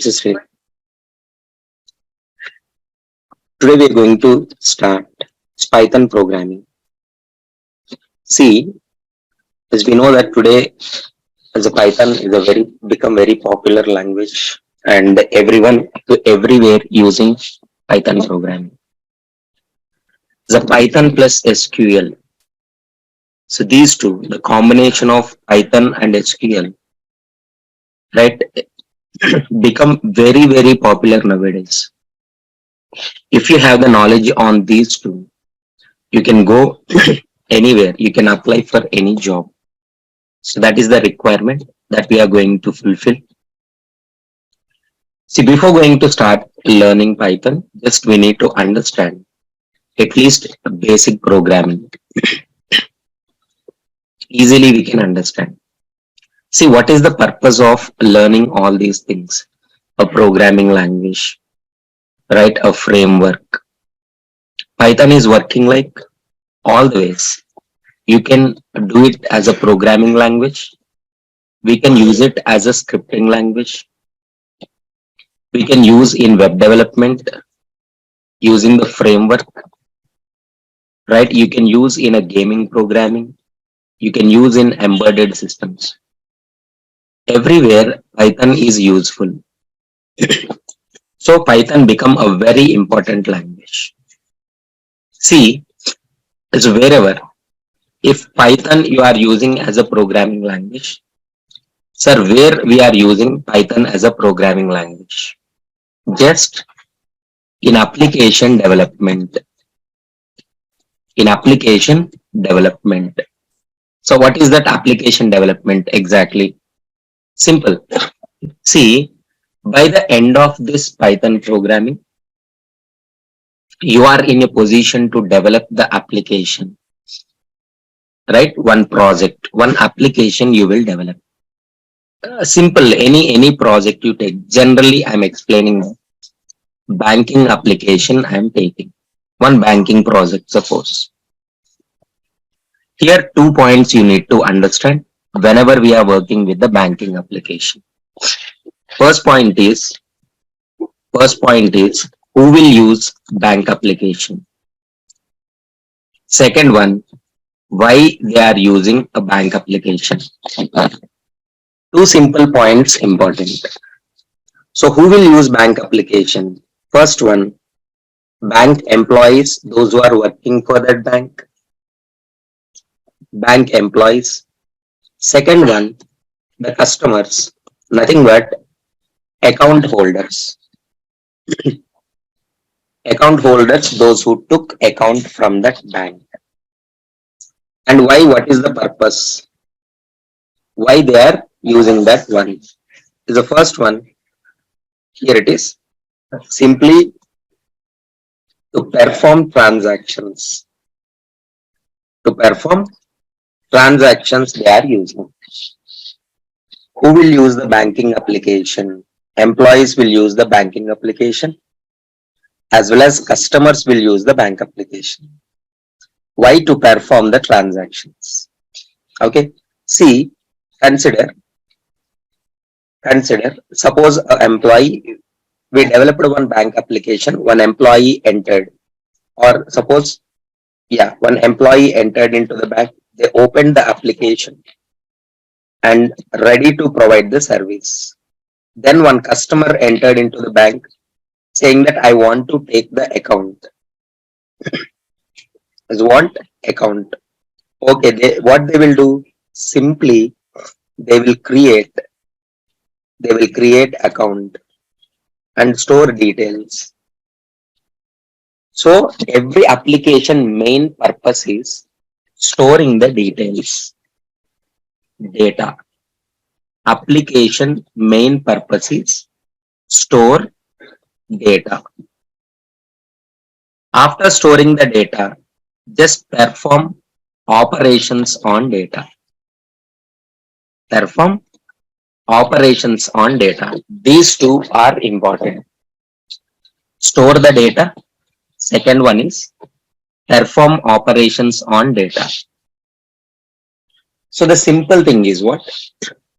This is Sri. Today we are going to start Python programming. See, as we know that today as a Python is a become very popular language and everyone everywhere using Python programming. The Python plus SQL. So these two, the combination of Python and SQL, right, become very popular nowadays. If you have the knowledge on these two, you can go anywhere. You can apply for any job. So that is the requirement that we are going to fulfill. See, before going to start learning Python, just we need to understand at least basic programming. Easily we can understand. See, what is the purpose of learning all these things? A programming language, right? A framework. Python is working like all the ways. You can do it as a programming language. We can use it as a scripting language. We can use in web development using the framework, right? You can use in a gaming programming. You can use in embedded systems. Everywhere Python is useful. So Python become a very important language. See, as wherever, if Python you are using as a programming language, sir, where we are using Python as a programming language? Just in application development. In application development. So what is that application development exactly? Simple. See, by the end of this Python programming, you are in a position to develop the application, right? One project, one application you will develop. Simple, any project you take. Generally, I'm explaining banking application I'm taking. One banking project, suppose. Here, 2 points you need to understand whenever we are working with the banking application. First point is who will use bank application. Second one, why they are using a bank application. Two simple points important. So who will use bank application? First one, bank employees, those who are working for that bank. Bank employees. Second one, the customers, nothing but account holders. Account holders, those who took account from that bank. And why? What is the purpose? Why they are using that one? Is the first one. Here it is. Simply to perform transactions. To perform transactions they are using. Who will use the banking application? Employees will use the banking application, as well as customers will use the bank application. Why? To perform the transactions. Okay. See, consider, suppose an employee, we developed one bank application, one employee entered, or suppose, yeah, one employee entered into the bank, they opened the application and ready to provide the service. Then one customer entered into the bank saying that I want to take the account. Want account. Okay, what they will do? Simply they will create account and store details. So every application main purpose is storing the details. Data. Application main purpose is store data. After storing the data, just perform operations on data. Perform operations on data. These two are important. Store the data. Second one is perform operations on data. So the simple thing is what?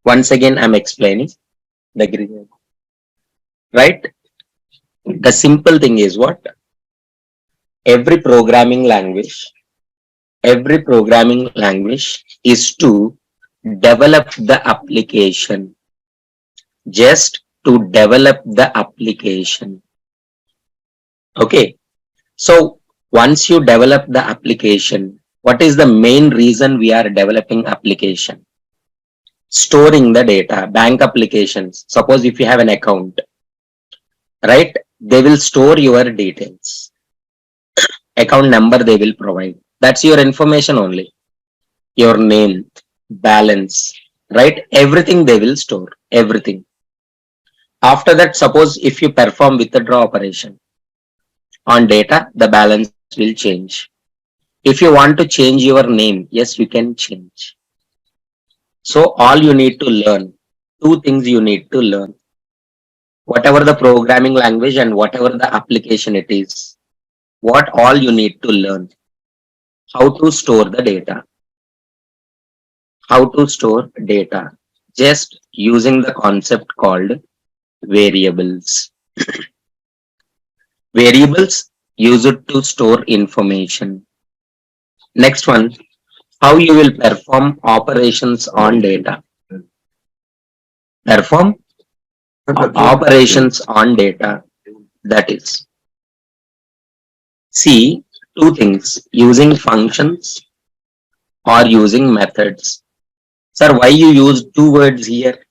Once again, I'm explaining the green. right? The simple thing is what? Every programming language, every programming language is to develop the application, just to develop the application. Okay. So once you develop the application, what is the main reason we are developing application? Storing the data. Bank applications, suppose if you have an account, right, they will store your details, account number they will provide, that's your information only, your name, balance, right, everything they will store, everything. After that, suppose if you perform withdraw operation on data, the balance will change. If you want to change your name, yes, you can change. So all you need to learn, two things you need to learn, whatever the programming language and whatever the application it is, what all you need to learn, how to store the data, how to store data, just using the concept called variables. Variables use it to store information. Next one, how you will perform operations on data. Perform operations on data, that is, see, two things, using functions or using methods. Sir, why you use two words here?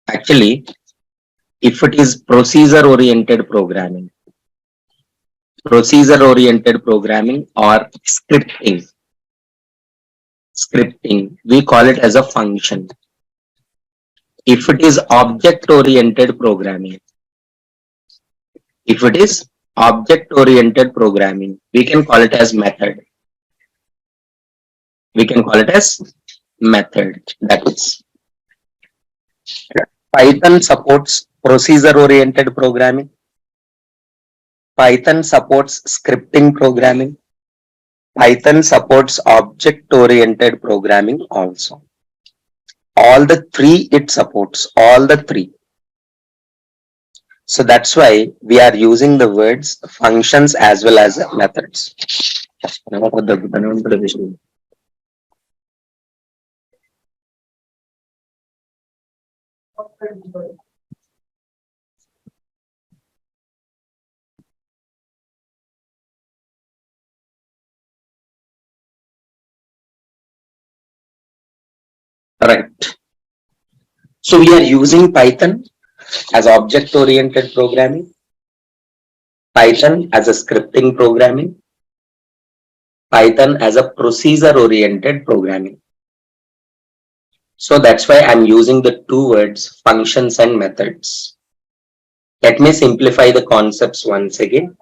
Actually, if it is procedure oriented programming or scripting, we call it as a function. If it is object oriented programming, we can call it as method. That is, Python supports procedure oriented programming. Python supports scripting programming. Python supports object oriented programming also. All the three it supports, all the three. So that's why we are using the words functions as well as methods. Right. So we are using Python as object oriented programming, Python as a scripting programming, Python as a procedure oriented programming. So that's why I'm using the two words functions and methods. Let me simplify the concepts once again.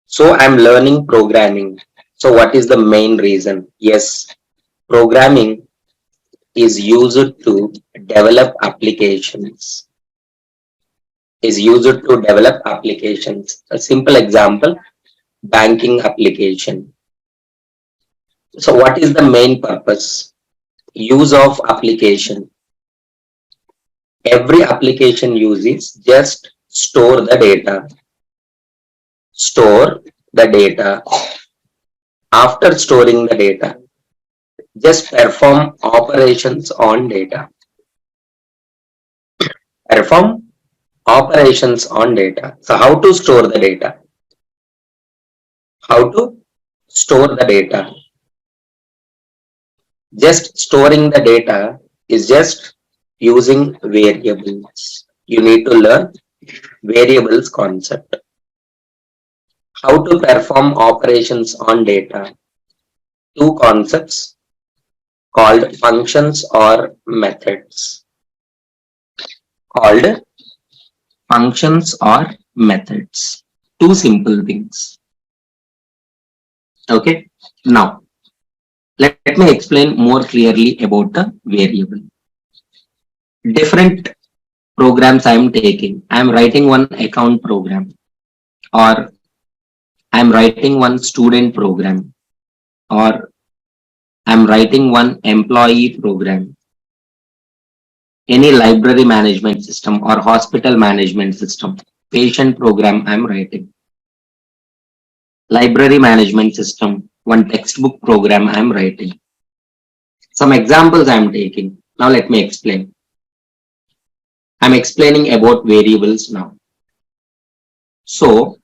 So I'm learning programming. So what is the main reason? Yes, programming is used to develop applications. A simple example, banking application. So what is the main purpose? Use of application. Every application uses just store the data. After storing the data, just perform operations on data. So how to store the data? Just storing the data is just using variables. You need to learn variables concept. How to perform operations on data? Two concepts called functions or methods. Two simple things. Okay. Now, let me explain more clearly about the variable. Different programs I am taking. I am writing one account program, or I am writing one student program, or I am writing one employee program. Any library management system or hospital management system, patient program I'm writing. Library management system, one textbook program I'm writing. Some examples I'm taking. Now let me explain. I'm explaining about variables now. So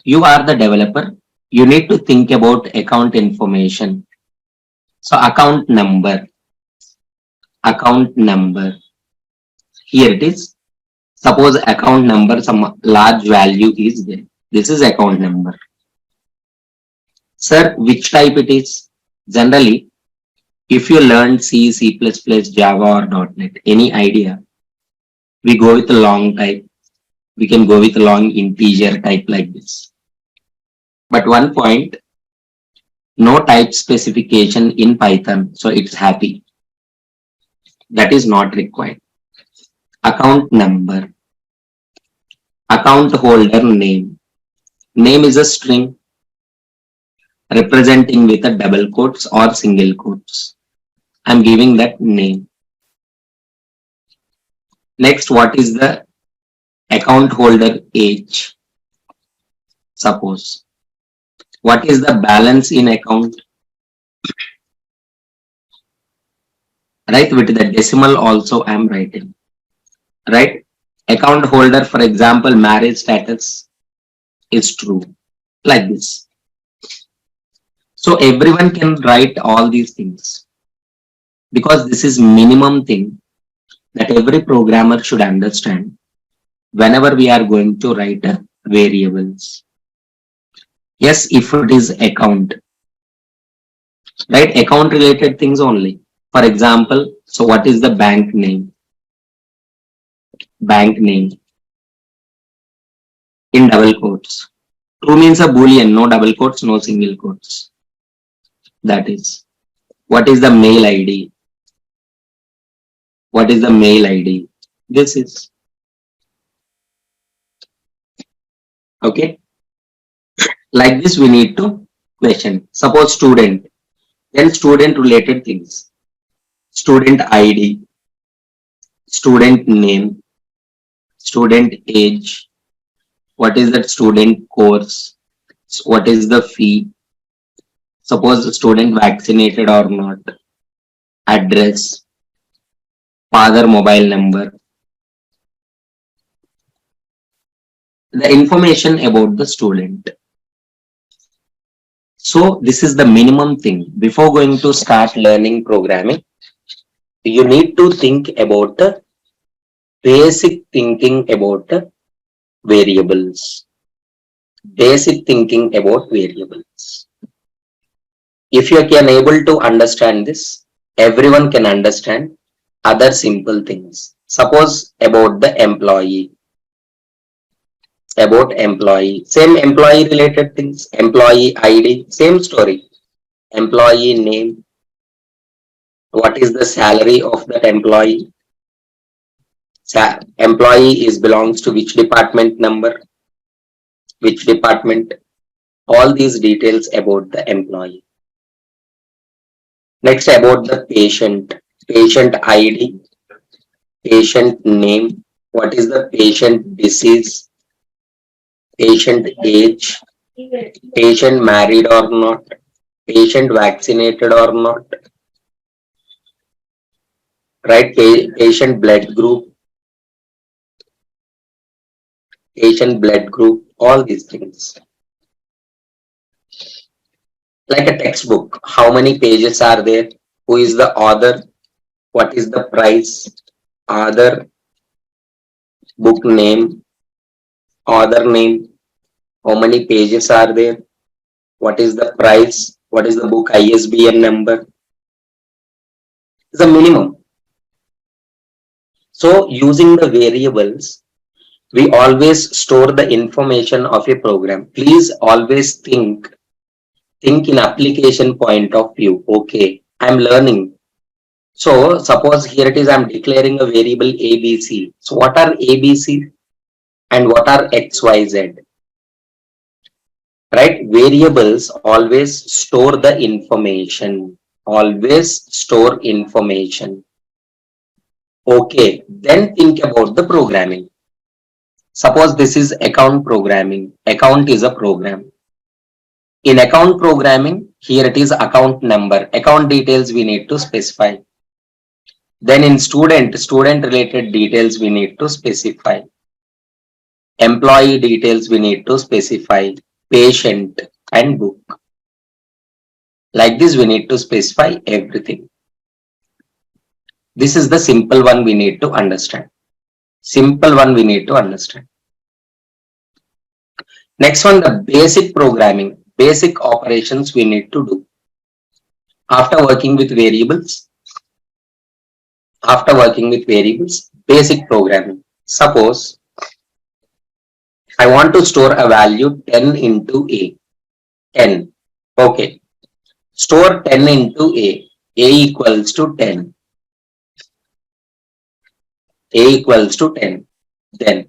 you are the developer. You need to think about account information. So account number. Here it is. Suppose account number, some large value is there. This is account number. Sir, which type it is? Generally, if you learn C, C++, Java or .NET, any idea, we go with a long type. We can go with a long integer type like this. But one point, no type specification in Python, so it's happy. That is not required. Account number. Account holder name. Name is a string representing with a double quotes or single quotes. I'm giving that name. Next, what is the account holder age? Suppose. What is the balance in account? Right, with the decimal also I'm writing. Right? Account holder, for example, marriage status is true. Like this. So everyone can write all these things. Because this is minimum thing that every programmer should understand whenever we are going to write variables. Yes, if it is account, right? Account related things only. For example, so what is the bank name? Bank name in double quotes. True means a boolean, no double quotes, no single quotes. That is. What is the mail ID? What is the mail ID? This is. Okay. Like this, we need to question. Suppose student, then student related things. Student ID, student name, student age, what is that student course, what is the fee, suppose the student vaccinated or not, address, father mobile number, the information about the student. So this is the minimum thing. Before going to start learning programming, you need to think about the basic thinking about the variables. Basic thinking about variables. If you can able to understand this, everyone can understand other simple things. Suppose about the employee. Same employee related things. Employee ID, same story. Employee name. What is the salary of that employee? Employee is belongs to which department number? Which department? All these details about the employee. Next, about the patient. Patient ID, patient name. What is the patient disease? Patient age. Patient married or not? Patient vaccinated or not? Right? Patient blood group. Patient blood group. All these things. Like a textbook. How many pages are there? Who is the author? What is the price? Author, book name, author name. How many pages are there? What is the price? What is the book ISBN number? It's a minimum. So using the variables, we always store the information of a program. Please always think in application point of view. Okay, I'm learning. So suppose here it is, I'm declaring a variable ABC. So what are ABC and what are XYZ? Right? Variables always store the information. Always store information. Okay, then think about the programming. Suppose this is account programming. Account is a program. In account programming, here it is account number. Account details we need to specify. Then in student related details we need to specify. Employee details we need to specify. Patient and book. Like this we need to specify everything. This is the simple one we need to understand. Simple one we need to understand. Next one, the basic programming, basic operations we need to do. After working with variables, basic programming. Suppose I want to store a value 10 into A. 10. Okay. Store 10 into A. A equals to 10. A equals to 10. Then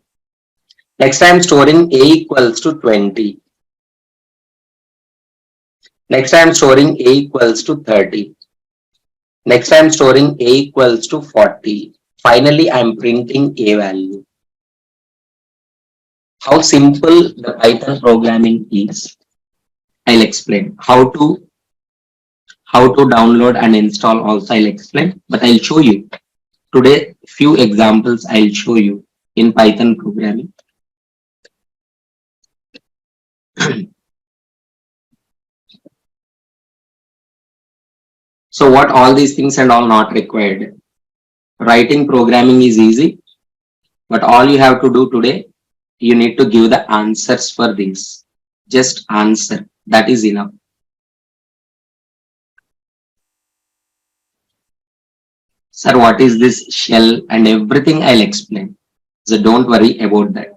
next I am storing A equals to 20. Next I am storing A equals to 30. Next I am storing A equals to 40. Finally, I am printing A value. How simple the Python programming is. I'll explain. How to download and install also I'll explain, but I'll show you. Today, few examples I'll show you in Python programming. So what all these things and all not required. Writing programming is easy, but all you have to do today, you need to give the answers for this. Just answer. That is enough. Sir, what is this shell and everything I'll explain. So don't worry about that.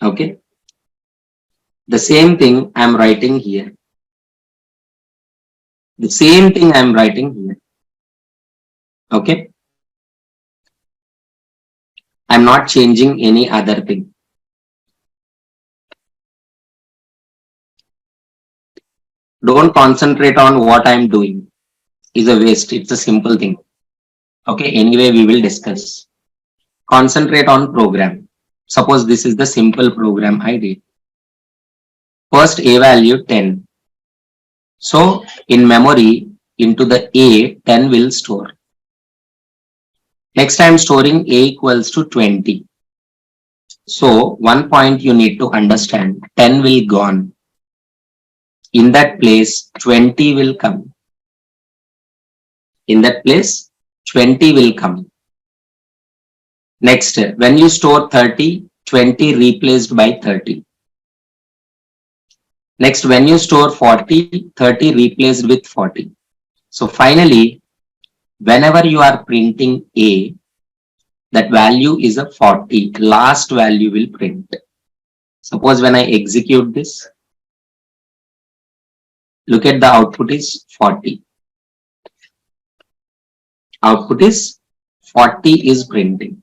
Okay. The same thing I'm writing here. The same thing I'm writing here. Okay. I'm not changing any other thing. Don't concentrate on what I'm doing. It's a waste. It's a simple thing. Okay. Anyway, we will discuss. Concentrate on program. Suppose this is the simple program I did. First A value 10. So in memory into the A 10 will store. Next I am storing A equals to 20. So one point you need to understand, 10 will gone. In that place 20 will come. In that place 20 will come. Next, when you store 30, 20 replaced by 30. Next, when you store 40, 30 replaced with 40. So finally, whenever you are printing A, that value is a 40. Last value will print. Suppose when I execute this, look at the output is 40. Output is 40 is printing.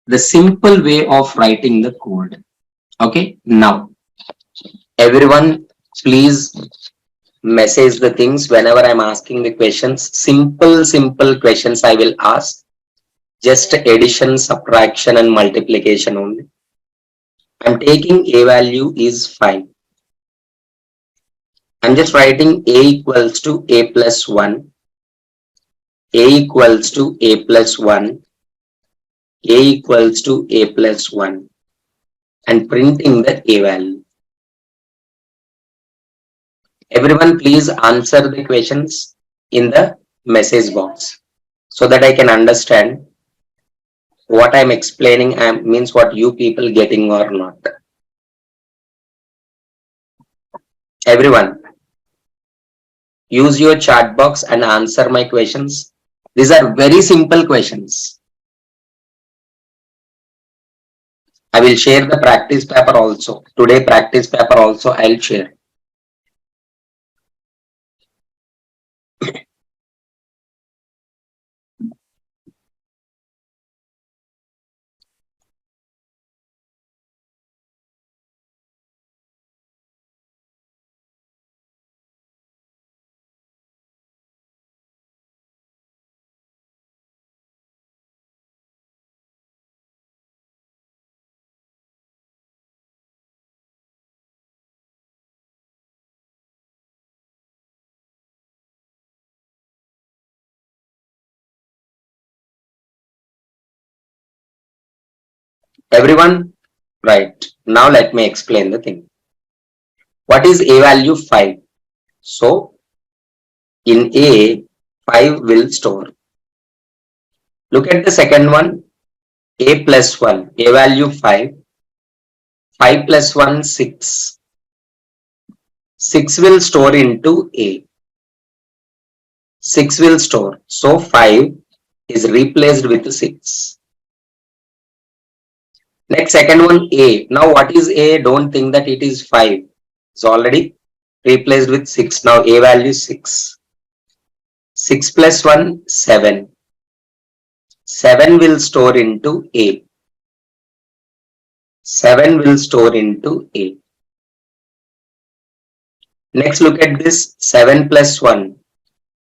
The simple way of writing the code. Okay, now everyone please message the things whenever I'm asking the questions. Simple questions I will ask. Just addition, subtraction and multiplication only. I'm taking A value is 5. I'm just writing A equals to A plus 1. A equals to A plus 1. A equals to A plus 1. And printing the A value. Everyone please answer the questions in the message box so that I can understand what I'm explaining means what you people getting or not. Everyone, use your chat box and answer my questions. These are very simple questions. I will share the practice paper also. Today practice paper also I'll share. Everyone, right. Now let me explain the thing. What is a value 5? So in A, 5 will store. Look at the second one, A plus 1, A value 5, 5 plus 1, 6. 6 will store into A. 6 will store. So 5 is replaced with 6. Next, second one, A. Now what is A? Don't think that it is 5. It's already replaced with 6. Now A value 6. 6 plus 1, 7. 7 will store into A. 7 will store into A. Next, look at this 7 plus 1.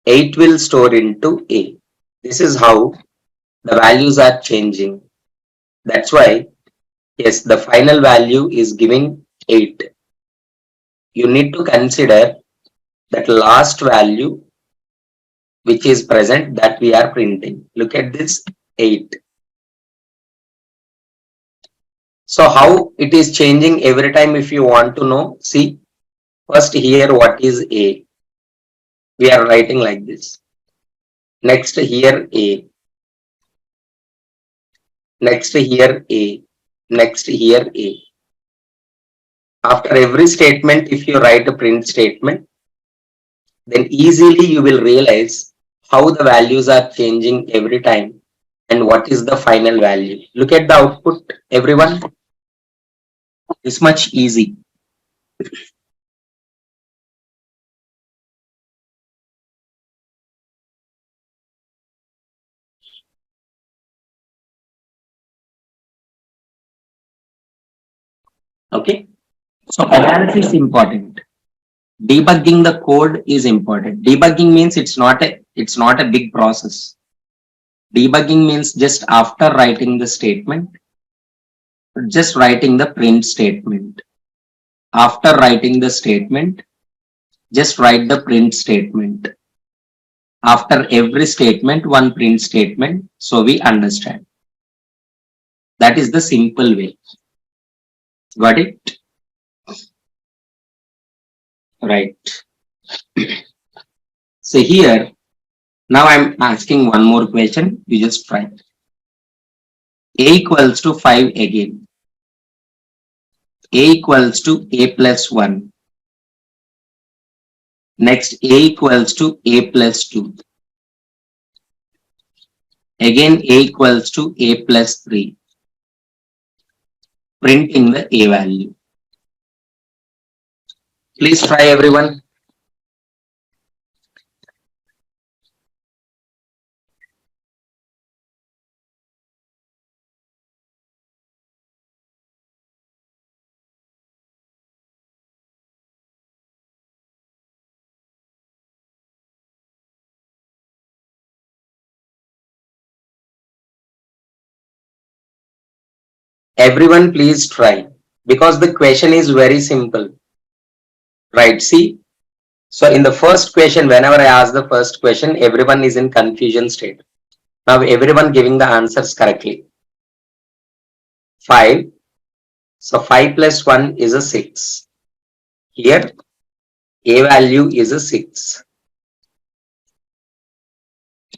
8 will store into A. This is how the values are changing. That's why, yes, the final value is giving 8. You need to consider that last value which is present that we are printing. Look at this 8. So how it is changing every time if you want to know, see, first here what is A? We are writing like this. Next here A. Next here A. Next here A. After every statement, if you write a print statement, then easily you will realize how the values are changing every time and what is the final value. Look at the output, everyone. It's much easy. Okay. So analysis is important. Debugging the code is important. Debugging means it's not a big process. Debugging means just after writing the statement, just writing the print statement. After writing the statement, just write the print statement. After every statement, one print statement, so we understand. That is the simple way. Got it? Right. So here, now I'm asking one more question. You just try. A equals to 5 again. A equals to A plus 1. Next, A equals to A plus 2. Again, A equals to A plus 3. Printing the A value. Please try, everyone. Everyone, please try. Because the question is very simple. Right, see? So in the first question, whenever I ask the first question, everyone is in confusion state. Now everyone giving the answers correctly. 5. So 5 plus 1 is a 6. Here, A value is a 6.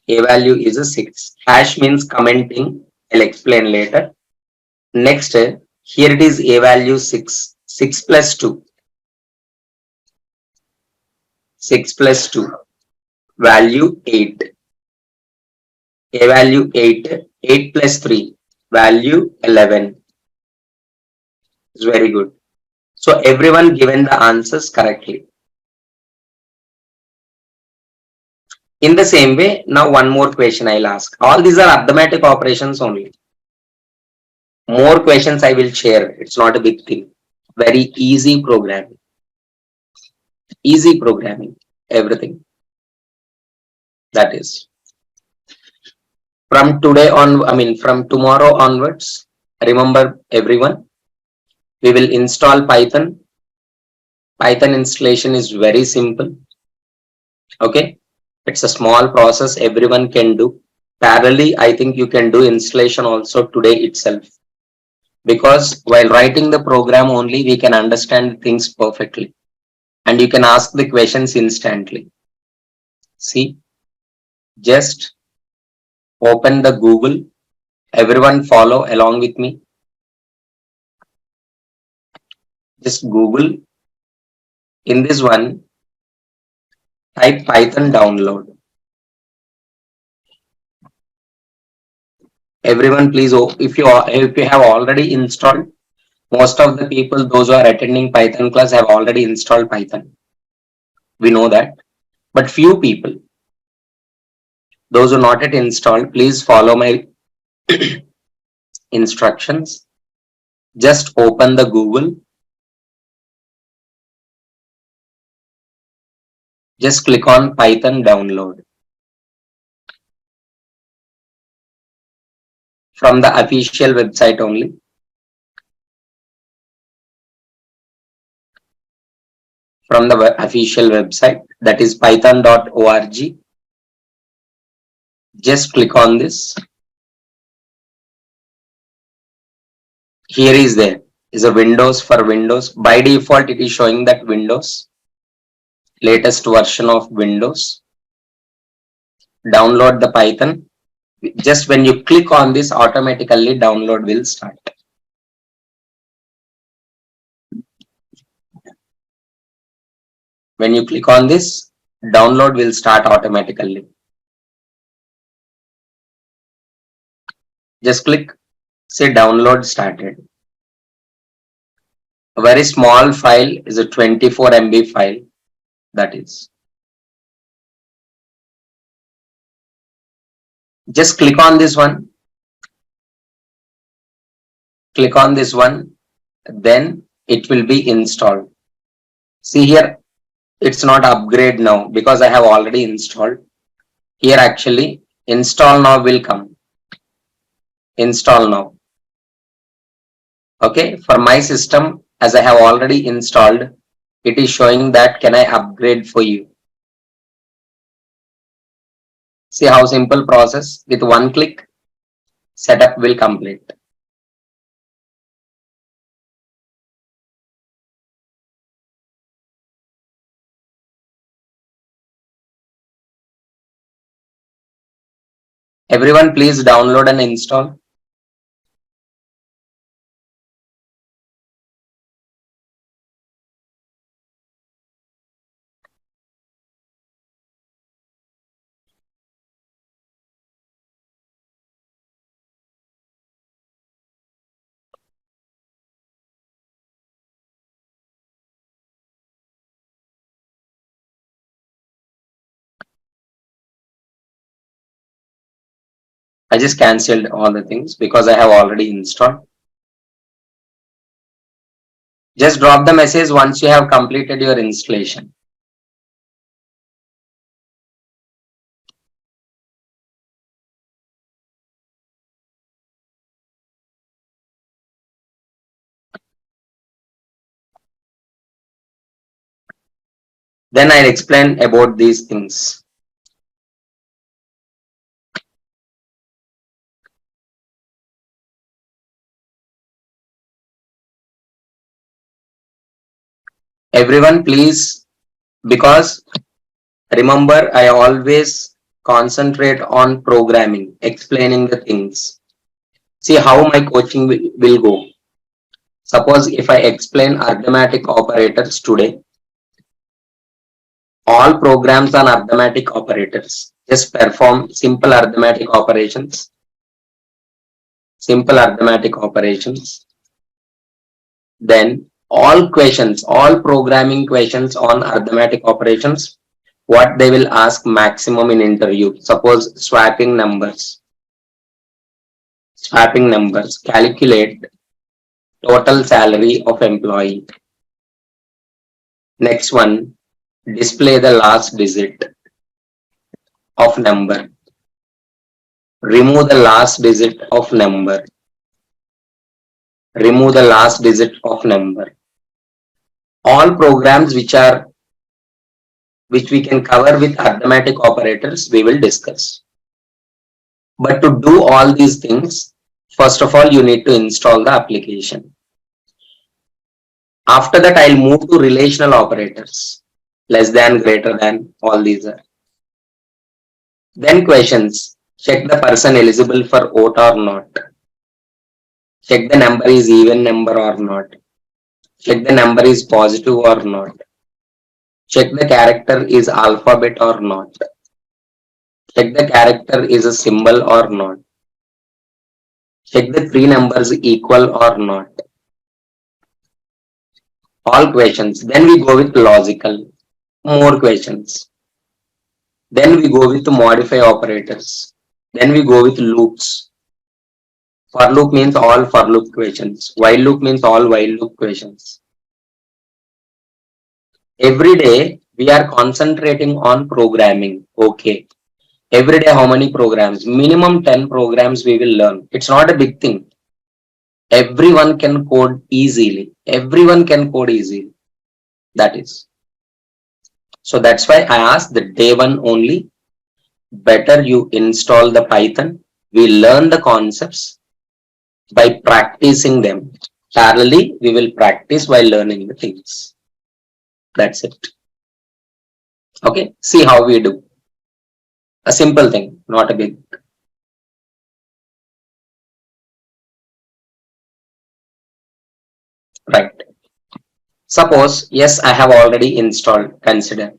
A value is a 6. Hash means commenting. I'll explain later. Next, here it is A value 6. 6 plus 2. 6 plus 2. Value 8. A value 8. 8 plus 3. Value 11. It's very good. So everyone given the answers correctly. In the same way, now one more question I'll ask. All these are arithmetic operations only. More questions I will share. It's not a big thing. Very easy programming. Easy programming. Everything. That is. From today on, from tomorrow onwards, remember everyone, we will install Python. Python installation is very simple. Okay. It's a small process everyone can do. Parallelly, I think you can do installation also today itself. because while writing the program only we can understand things perfectly and you can ask the questions instantly. See, just open the Google. Everyone follow along with me. Just Google. In this one, type Python download. Everyone please, if you have already installed, most of the people, those who are attending Python class have already installed Python. We know that. But few people, those who are not yet installed, please follow my instructions. Just open the Google. Just click on Python download. From the official website only. From the official website, that is python.org. Just click on this. Here is a Windows for Windows. By default, it is showing that Windows, latest version of Windows. Download the Python. Just when you click on this, automatically download will start. When you click on this, download will start automatically. Just click, say download started. A very small file is a 24 MB file, that is. Just click on this one. Click on this one, then it will be installed. See here, it's not upgrade now because I have already installed. Here actually, install now will come. Install now. Okay, for my system, as I have already installed, it is showing that can I upgrade for you. See how simple process, with one click, setup will complete. Everyone please download and install. I just cancelled all the things because I have already installed. Just drop the message once you have completed your installation. Then I'll explain about these things. Everyone please, because remember I always concentrate on programming, explaining the things. See how my coaching will go. Suppose if I explain arithmetic operators today, all programs on arithmetic operators just perform simple arithmetic operations. Simple arithmetic operations. Then all questions, all programming questions on arithmetic operations, what they will ask maximum in interview. Suppose swapping numbers. Swapping numbers. Calculate total salary of employee. Next one, display the last digit of number. Remove the last digit of number. Remove the last digit of number. All programs which we can cover with arithmetic operators, we will discuss. But to do all these things, First of all, you need to install the application. After that, I'll move to relational operators. Less than, greater than, all these are. Then questions. Check the person eligible for vote or not. Check the number is even number or not. Check the number is positive or not. Check the character is alphabet or not. Check the character is a symbol or not. Check the three numbers equal or not. All questions. Then we go with logical. More questions. Then we go with modify operators. Then we go with loops. For loop means all for loop questions. While loop means all while loop questions. Every day we are concentrating on programming. Okay. Every day how many programs? Minimum 10 programs we will learn. It's not a big thing. Everyone can code easily. Everyone can code easily. That is. So that's why I asked the day one only. Better you install the Python. We learn the concepts by practicing them. Parallelly, we will practice while learning the things. That's it. Okay. See how we do. A simple thing, not a big. Right. Suppose, yes, I have already installed. Consider.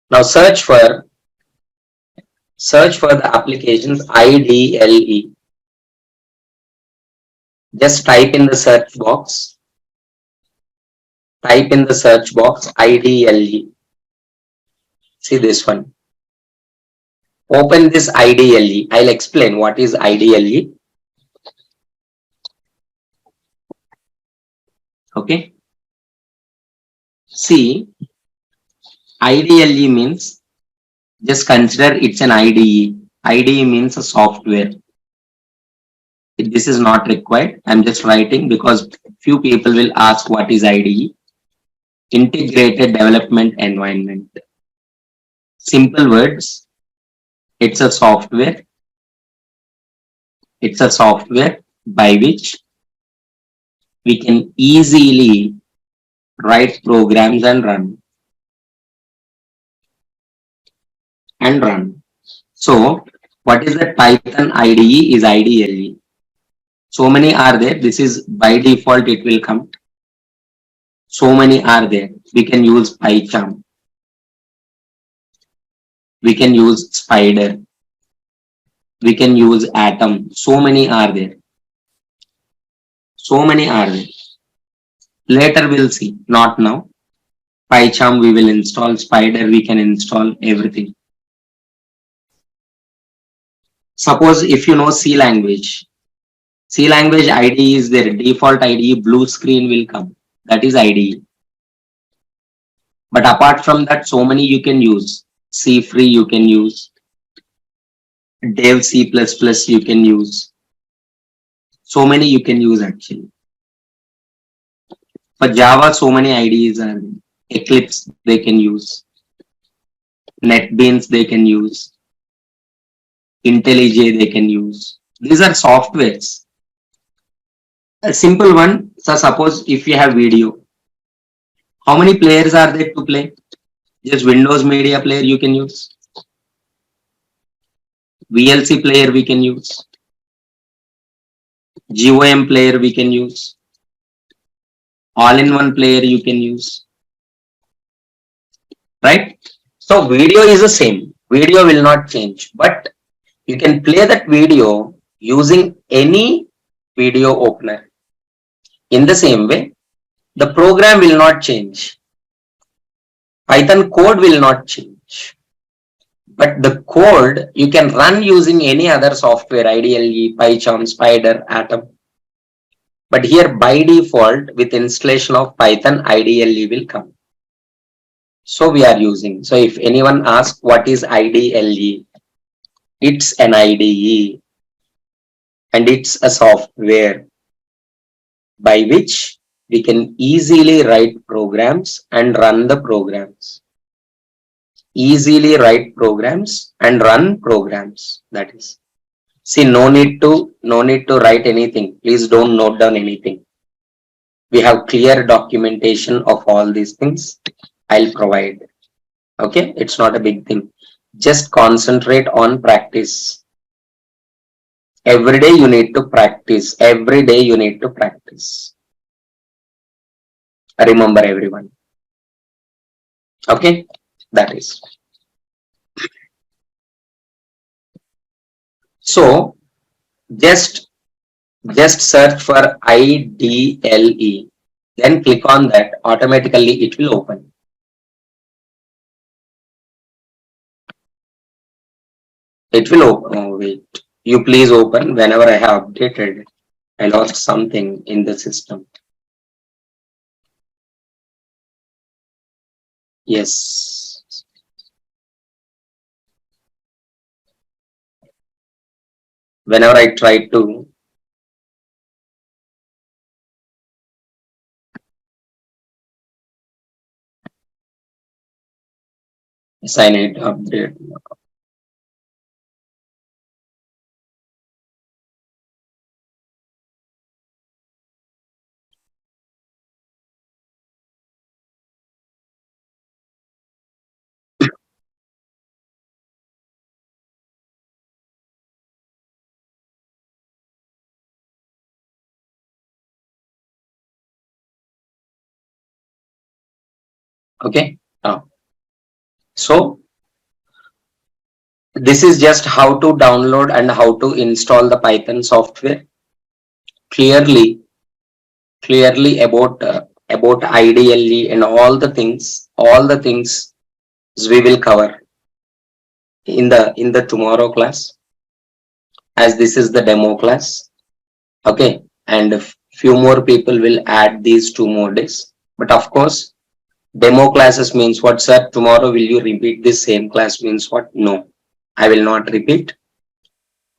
Now search for the applications IDLE. Just type in the search box. Type in the search box IDLE. See this one. Open this IDLE. I'll explain what is IDLE. Okay. See, IDLE means, just consider it's an IDE. IDE means a software. This is not required. I'm just writing because few people will ask what is IDE. Integrated Development Environment. Simple words. It's a software. It's a software by which we can easily write programs and run. So what is the Python IDE is IDLE. So many are there. This is by default it will come. So many are there. We can use PyCharm. We can use Spider. We can use Atom. So many are there. So many are there. Later we'll see. Not now. PyCharm we will install. Spider we can install everything. Suppose if you know C language. C language IDE is their default IDE. Blue screen will come. That is IDE. But apart from that, so many you can use. C free you can use. Dev C++ you can use. So many you can use actually. For Java, so many IDEs are there. Eclipse they can use. NetBeans they can use. IntelliJ they can use. These are softwares. A simple one. So suppose if you have video, how many players are there to play? Just Windows Media Player you can use. VLC player we can use. GOM player we can use. All-in-one player you can use. Right? So video is the same. Video will not change. But you can play that video using any video opener. In the same way, the program will not change. Python code will not change. But the code you can run using any other software, IDLE, PyCharm, Spider, Atom. But here by default, with installation of Python, IDLE will come. So we are using. So if anyone asks what is IDLE, it's an IDE and it's a software by which we can easily write programs and run the programs. Easily write programs and run programs. That is. See, no need to write anything. Please don't note down anything. We have clear documentation of all these things. I'll provide. Okay, it's not a big thing. Just concentrate on practice. Every day you need to practice. Every day you need to practice. Remember, everyone. Okay, that is. So just search for IDLE. Then click on that. Automatically it will open. It will open. Oh, wait. You please open. Whenever I have updated, I lost something in the system. Yes. Whenever I try to assign it, update. Okay. So this is just how to download and how to install the Python software. Clearly about IDLE and all the things we will cover in the tomorrow class, as this is the demo class. Okay, and a few more people will add these 2 more days. But of course, demo classes means what, sir? Tomorrow will you repeat this same class means what? No, I will not repeat.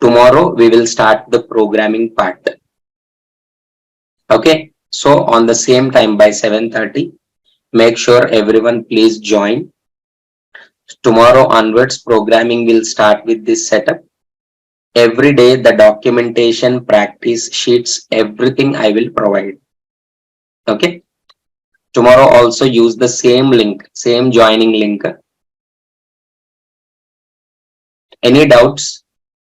Tomorrow we will start the programming part. Okay, so on the same time by 7:30, make sure everyone please join. Tomorrow onwards, programming will start with this setup. Every day, the documentation, practice sheets, everything I will provide. Okay. Tomorrow also use the same link, same joining link. Any doubts,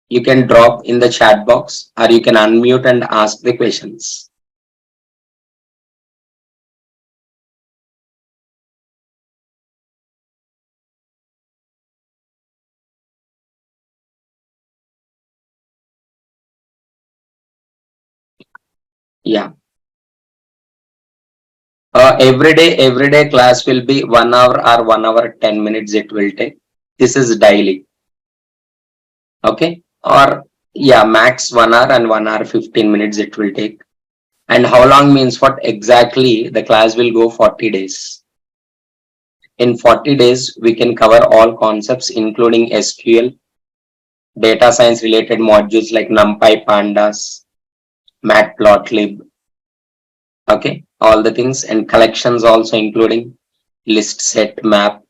you can drop in the chat box or you can unmute and ask the questions. Yeah. Every day class will be 1 hour or 1 hour 10 minutes it will take. This is daily. Okay. Or yeah, max 1 hour and 1 hour 15 minutes it will take. And how long means what? Exactly, the class will go 40 days. In 40 days, we can cover all concepts including SQL, data science related modules like NumPy, Pandas, Matplotlib, okay, all the things, and collections also including list, set, map.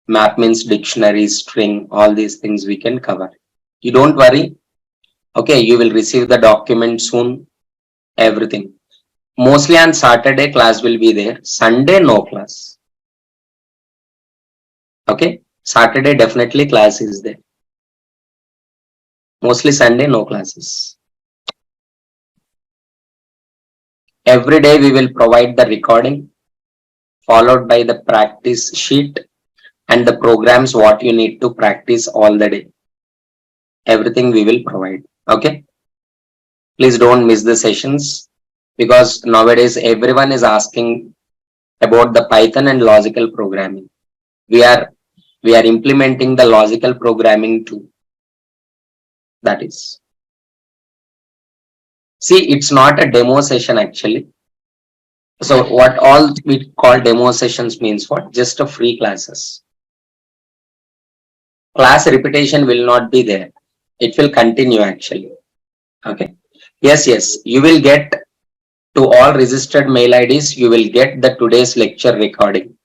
Map means dictionary, string, all these things we can cover. You don't worry. Okay, you will receive the document soon, everything. Mostly on Saturday class will be there. Sunday no class. Okay, Saturday definitely class is there. Mostly Sunday no classes. Every day we will provide the recording followed by the practice sheet and the programs what you need to practice all the day. Everything we will provide. Okay. Please don't miss the sessions, because nowadays everyone is asking about the Python and logical programming. We are implementing the logical programming too. That is. See, it's not a demo session actually. So what all we call demo sessions means what? Just a free classes. Class repetition will not be there. It will continue actually. Okay. Yes. You will get to all registered mail IDs. You will get the today's lecture recording.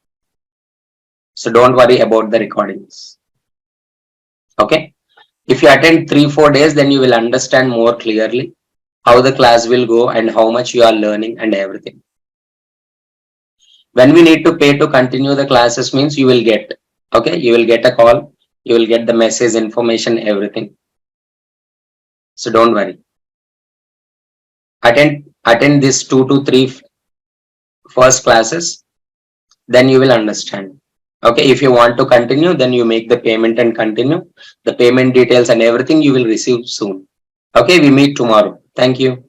So don't worry about the recordings. Okay. If you attend 3-4 days, then you will understand more clearly how the class will go and how much you are learning and everything. When we need to pay to continue the classes means you will get, okay, you will get a call, you will get the message, information, everything. So don't worry. Attend this 2 to 3 first classes, then you will understand. Okay, if you want to continue, then you make the payment and continue. The payment details and everything you will receive soon. Okay, we meet tomorrow. Thank you.